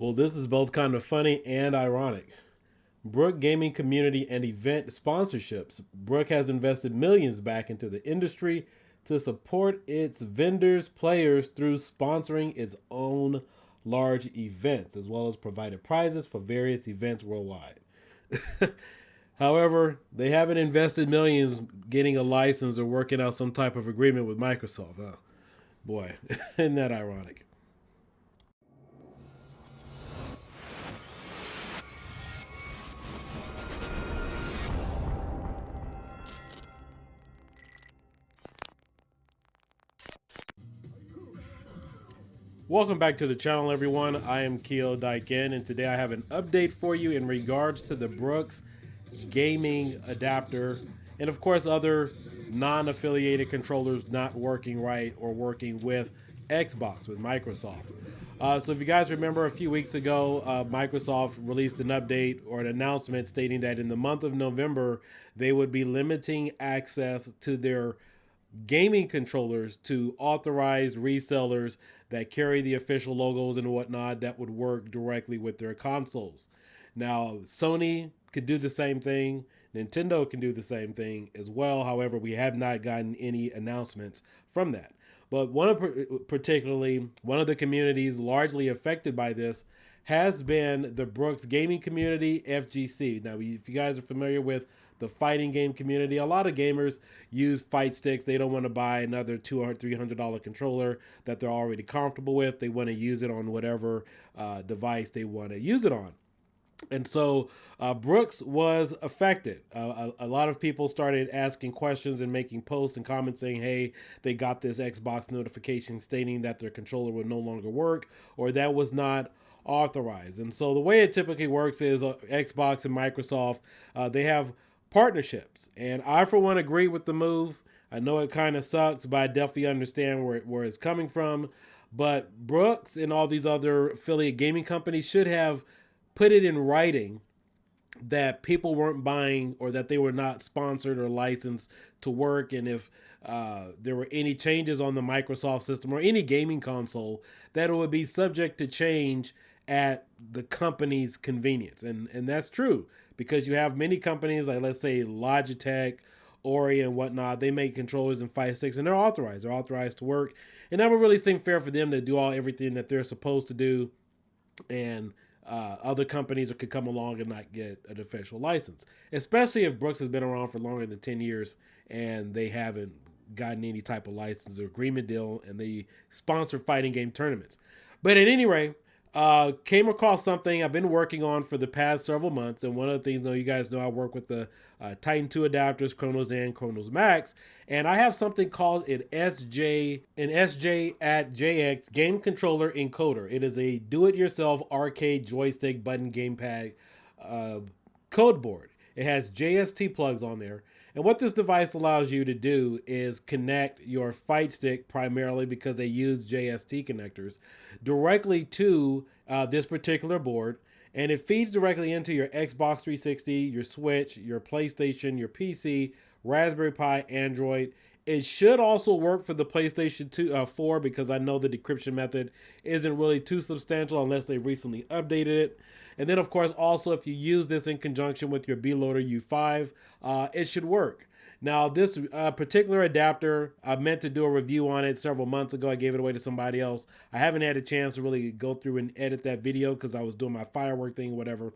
Well, this is both kind of funny and ironic. Brook Gaming community and event sponsorships. Brook has invested millions back into the industry to support its vendors, players through sponsoring its own large events, as well as provided prizes for various events worldwide. However, they haven't invested millions getting a license or working out some type of agreement with Microsoft. Huh? Boy, isn't that ironic? Welcome back to the channel, everyone. I am kiodiekin, and today I have an update for you in regards to the Brooks gaming adapter, and of course, other non-affiliated controllers not working right or working with Xbox with Microsoft. So, if you guys remember, a few weeks ago, Microsoft released an update or an announcement stating that in the month of November, they would be limiting access to their gaming controllers to authorized resellers that carry the official logos and whatnot that would work directly with their consoles. Now, Sony could do the same thing. Nintendo can do the same thing as well. However, we have not gotten any announcements from that. But particularly one of the communities largely affected by this has been the Brooks gaming community, FGC. Now, if you guys are familiar with the fighting game community, a lot of gamers use fight sticks. They don't want to buy another $200, $300 controller that they're already comfortable with. They want to use it on whatever device they want to use it on. And so Brooks was affected. A lot of people started asking questions and making posts and comments saying, hey, they got this Xbox notification stating that their controller would no longer work or that was not authorized. And so the way it typically works is Xbox and Microsoft, they have partnerships. And I, for one, agree with the move. I know it kind of sucks, but I definitely understand where it's coming from. But Brooks and all these other affiliate gaming companies should have put it in writing that people weren't buying or that they were not sponsored or licensed to work. And if there were any changes on the Microsoft system or any gaming console, that it would be subject to change at the company's convenience. And that's true because you have many companies like, let's say, Logitech, Ori, and whatnot. They make controllers and fight sticks, and they're authorized. They're authorized to work. And that would really seem fair for them to do everything that they're supposed to do, and other companies could come along and not get an official license, especially if Brooks has been around for longer than 10 years and they haven't gotten any type of license or agreement deal, and they sponsor fighting game tournaments. But at any rate, came across something I've been working on for the past several months, and one of the things, you guys know I work with the Titan 2 adapters, Cronuszen, Cronus Max, and I have something called an SJ at JX game controller encoder. It is a do-it-yourself arcade joystick button gamepad code board. It has JST plugs on there. And what this device allows you to do is connect your fight stick, primarily because they use JST connectors, directly to this particular board. And it feeds directly into your Xbox 360, your Switch, your PlayStation, your PC, Raspberry Pi, Android. It should also work for the PlayStation 4 because I know the decryption method isn't really too substantial unless they've recently updated it. And then, of course, also if you use this in conjunction with your B-Loader U5, it should work. Now, this particular adapter, I meant to do a review on it several months ago. I gave it away to somebody else. I haven't had a chance to really go through and edit that video because I was doing my firework thing, whatever.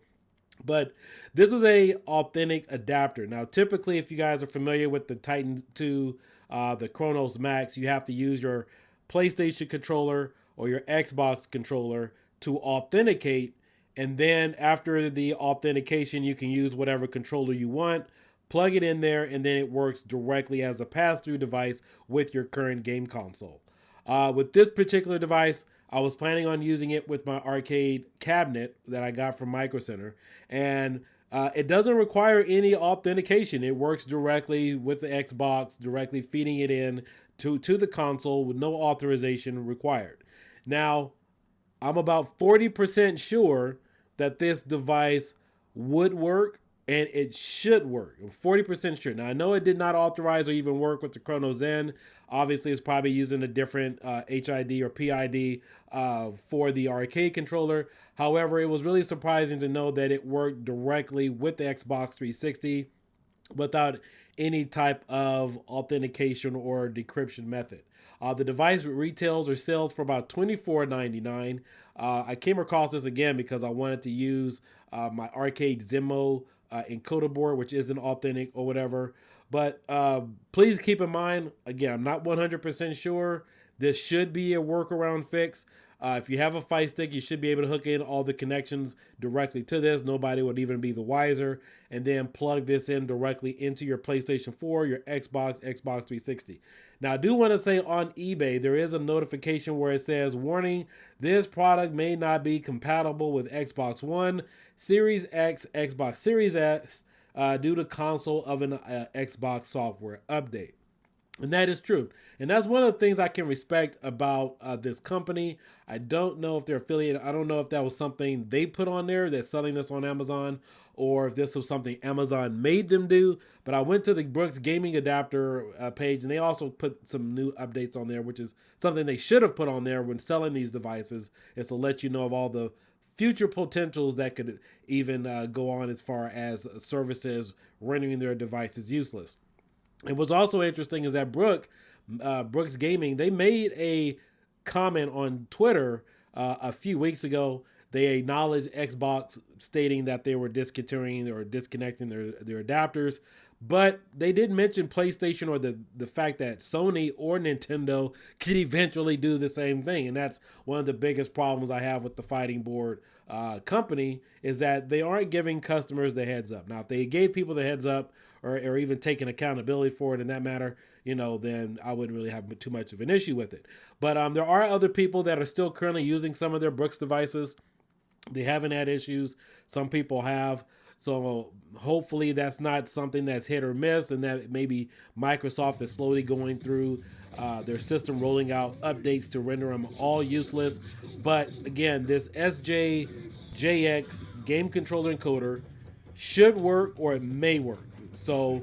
But this is a authentic adapter. Now, typically, if you guys are familiar with the Titan 2, the Cronus Max, you have to use your PlayStation controller or your Xbox controller to authenticate. And then after the authentication, you can use whatever controller you want, plug it in there, and then it works directly as a pass-through device with your current game console. With this particular device, I was planning on using it with my arcade cabinet that I got from Micro Center, and it doesn't require any authentication. It works directly with the Xbox, directly feeding it in to the console with no authorization required. Now, I'm about 40% sure that this device would work and it should work. I'm 40% sure. Now I know it did not authorize or even work with the Cronuszen. Obviously, it's probably using a different HID or PID for the arcade controller. However, it was really surprising to know that it worked directly with the Xbox 360 without any type of authentication or decryption method. The device retails or sells for about $24.99. I came across this again because I wanted to use my arcade Zimo encoder board, which isn't authentic or whatever. But please keep in mind, again, I'm not 100% sure. This should be a workaround fix. If you have a Fight Stick, you should be able to hook in all the connections directly to this. Nobody would even be the wiser. And then plug this in directly into your PlayStation 4, your Xbox, Xbox 360. Now, I do want to say on eBay, there is a notification where it says, warning, this product may not be compatible with Xbox One, Series X, Xbox Series X, due to console of an Xbox software update. And that is true. And that's one of the things I can respect about this company. I don't know if they're affiliated. I don't know if that was something they put on there that's selling this on Amazon, or if this was something Amazon made them do. But I went to the Brooks Gaming Adapter page, and they also put some new updates on there, which is something they should have put on there when selling these devices, is to let you know of all the future potentials that could even go on as far as services rendering their devices useless. And what's also interesting is that Brooks Gaming, they made a comment on Twitter a few weeks ago. They acknowledged Xbox, stating that they were discontinuing or disconnecting their adapters, but they didn't mention PlayStation or the fact that Sony or Nintendo could eventually do the same thing. And that's one of the biggest problems I have with the Fighting Board company, is that they aren't giving customers the heads up. Now, if they gave people the heads up, or even taking accountability for it in that matter, then I wouldn't really have too much of an issue with it. But there are other people that are still currently using some of their Brooks devices. They haven't had issues. Some people have. So hopefully that's not something that's hit or miss, and that maybe Microsoft is slowly going through their system, rolling out updates to render them all useless. But again, this SJJX game controller encoder should work, or it may work. So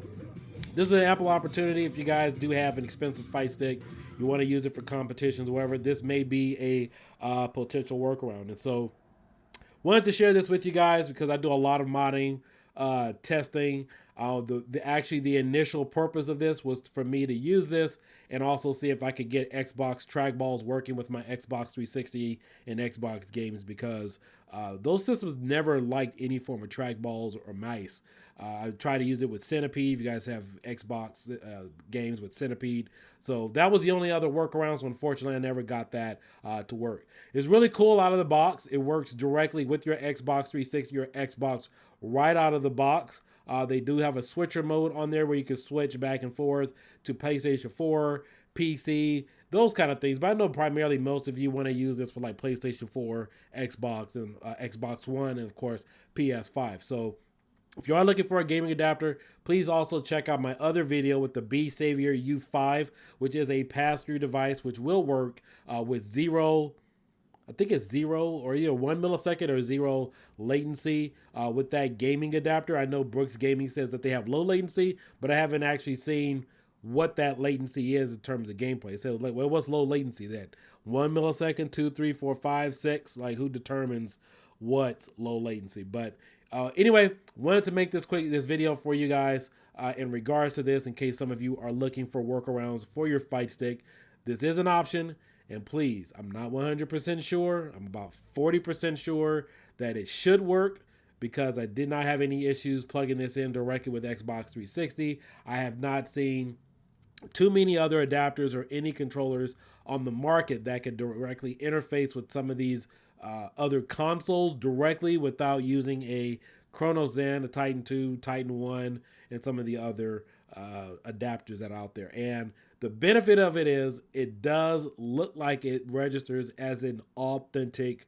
this is an Apple opportunity. If you guys do have an expensive Fight Stick, you want to use it for competitions, whatever, this may be a potential workaround. And so wanted to share this with you guys because I do a lot of modding, testing. The initial purpose of this was for me to use this and also see if I could get Xbox trackballs working with my Xbox 360 and Xbox games, because those systems never liked any form of trackballs or mice. I tried to use it with Centipede. If you guys have Xbox games with Centipede. So that was the only other workaround. So unfortunately, I never got that to work. It's really cool out of the box. It works directly with your Xbox 360, your Xbox right out of the box. They do have a switcher mode on there where you can switch back and forth to PlayStation 4, PC, those kind of things. But I know primarily most of you want to use this for like PlayStation 4, Xbox, and Xbox One, and of course PS5. So if you are looking for a gaming adapter, please also check out my other video with the B Savior U5, which is a pass-through device which will work with zero, I think it's zero or either 1 millisecond or zero latency with that gaming adapter. I know Brooks Gaming says that they have low latency, but I haven't actually seen what that latency is in terms of gameplay. It says, well, what's low latency then? 1 millisecond, 2, 3, 4, 5, 6. Like, who determines what's low latency? But anyway, wanted to make this video for you guys in regards to this, in case some of you are looking for workarounds for your Fight Stick. This is an option, and please, I'm not 100% sure. I'm about 40% sure that it should work, because I did not have any issues plugging this in directly with Xbox 360. I have not seen too many other adapters or any controllers on the market that could directly interface with some of these other consoles directly without using a Cronuszen, a Titan 2, Titan 1, and some of the other adapters that are out there. And the benefit of it is it does look like it registers as an authentic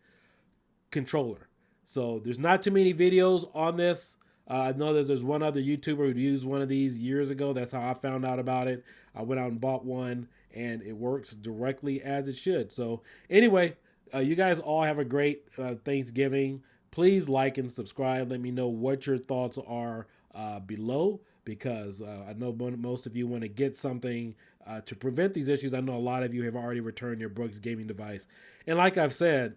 controller. So there's not too many videos on this. I know that there's one other YouTuber who used one of these years ago. That's how I found out about it. I went out and bought one, and it works directly as it should. So anyway, you guys all have a great Thanksgiving. please like and subscribe. Let me know what your thoughts are below, because I know most of you want to get something to prevent these issues. I know a lot of you have already returned your Brooks gaming device. And like I've said,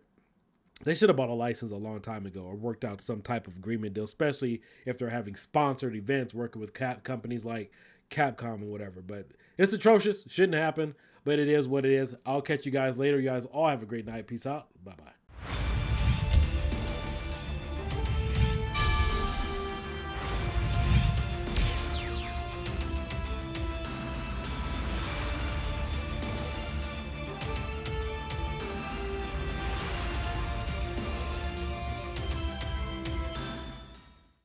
they should have bought a license a long time ago or worked out some type of agreement deal, especially if they're having sponsored events working with companies like Capcom and whatever. But it's atrocious. Shouldn't happen, but it is what it is. I'll catch you guys later. You guys all have a great night. Peace out. Bye-bye.